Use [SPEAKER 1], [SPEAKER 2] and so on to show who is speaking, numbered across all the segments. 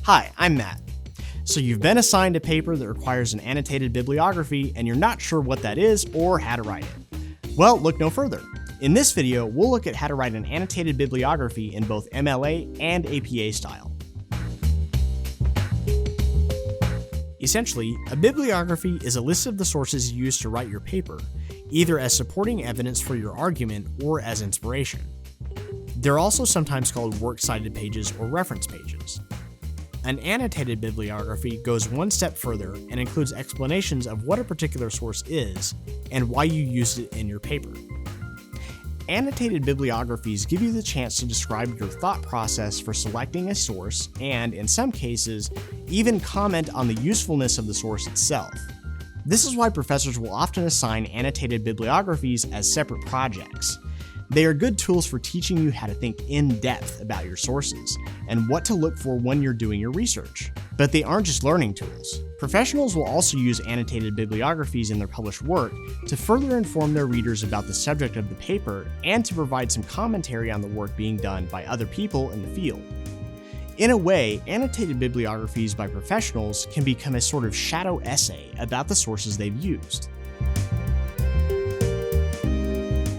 [SPEAKER 1] Hi, I'm Matt. So you've been assigned a paper that requires an annotated bibliography and you're not sure what that is or how to write it. Well, look no further. In this video, we'll look at how to write an annotated bibliography in both MLA and APA style. Essentially, a bibliography is a list of the sources you use to write your paper, either as supporting evidence for your argument or as inspiration. They're also sometimes called works cited pages or reference pages. An annotated bibliography goes one step further and includes explanations of what a particular source is and why you used it in your paper. Annotated bibliographies give you the chance to describe your thought process for selecting a source and, in some cases, even comment on the usefulness of the source itself. This is why professors will often assign annotated bibliographies as separate projects. They are good tools for teaching you how to think in depth about your sources and what to look for when you're doing your research. But they aren't just learning tools. Professionals will also use annotated bibliographies in their published work to further inform their readers about the subject of the paper and to provide some commentary on the work being done by other people in the field. In a way, annotated bibliographies by professionals can become a sort of shadow essay about the sources they've used.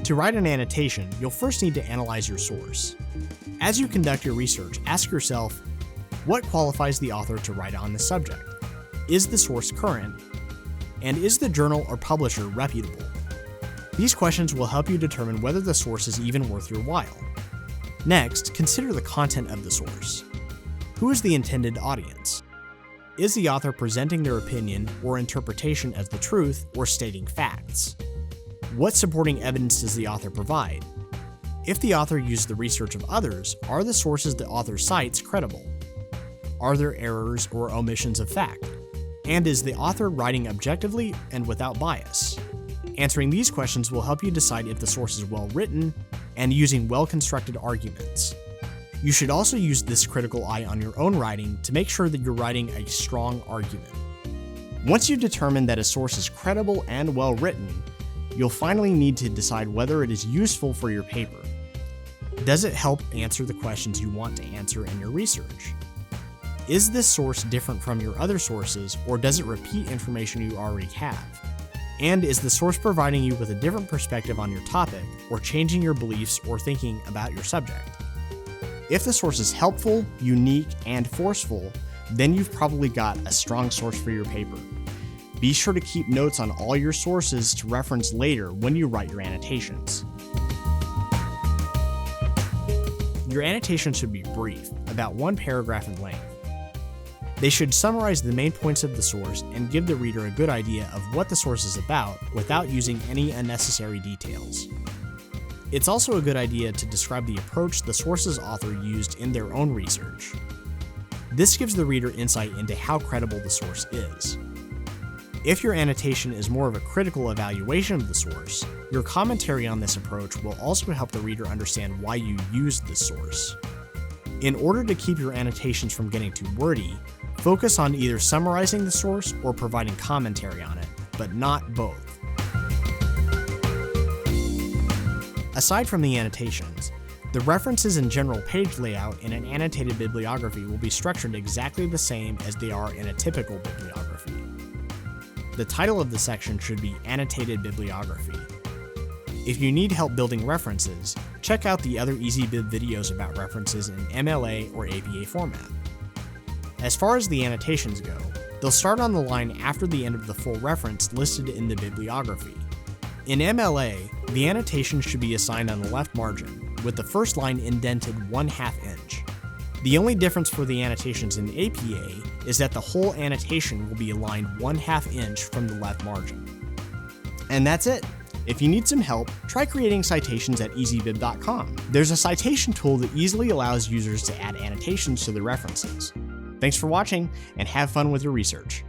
[SPEAKER 1] To write an annotation, you'll first need to analyze your source. As you conduct your research, ask yourself, what qualifies the author to write on this subject? Is the source current? And is the journal or publisher reputable? These questions will help you determine whether the source is even worth your while. Next, consider the content of the source. Who is the intended audience? Is the author presenting their opinion or interpretation of the truth or stating facts? What supporting evidence does the author provide? If the author used the research of others, are the sources the author cites credible? Are there errors or omissions of fact? And is the author writing objectively and without bias? Answering these questions will help you decide if the source is well written and using well-constructed arguments. You should also use this critical eye on your own writing to make sure that you're writing a strong argument. Once you've determined that a source is credible and well written, you'll finally need to decide whether it is useful for your paper. Does it help answer the questions you want to answer in your research? Is this source different from your other sources, or does it repeat information you already have? And is the source providing you with a different perspective on your topic, or changing your beliefs or thinking about your subject? If the source is helpful, unique, and forceful, then you've probably got a strong source for your paper. Be sure to keep notes on all your sources to reference later when you write your annotations. Your annotations should be brief, about 1 paragraph in length. They should summarize the main points of the source and give the reader a good idea of what the source is about without using any unnecessary details. It's also a good idea to describe the approach the source's author used in their own research. This gives the reader insight into how credible the source is. If your annotation is more of a critical evaluation of the source, your commentary on this approach will also help the reader understand why you used this source. In order to keep your annotations from getting too wordy, focus on either summarizing the source or providing commentary on it, but not both. Aside from the annotations, the references and general page layout in an annotated bibliography will be structured exactly the same as they are in a typical bibliography. The title of the section should be Annotated Bibliography. If you need help building references, check out the other EasyBib videos about references in MLA or APA format. As far as the annotations go, they'll start on the line after the end of the full reference listed in the bibliography. In MLA, the annotation should be assigned on the left margin, with the first line indented 1/2 inch. The only difference for the annotations in APA is that the whole annotation will be aligned 1/2 inch from the left margin. And that's it. If you need some help, try creating citations at easybib.com. There's a citation tool that easily allows users to add annotations to their references. Thanks for watching, and have fun with your research.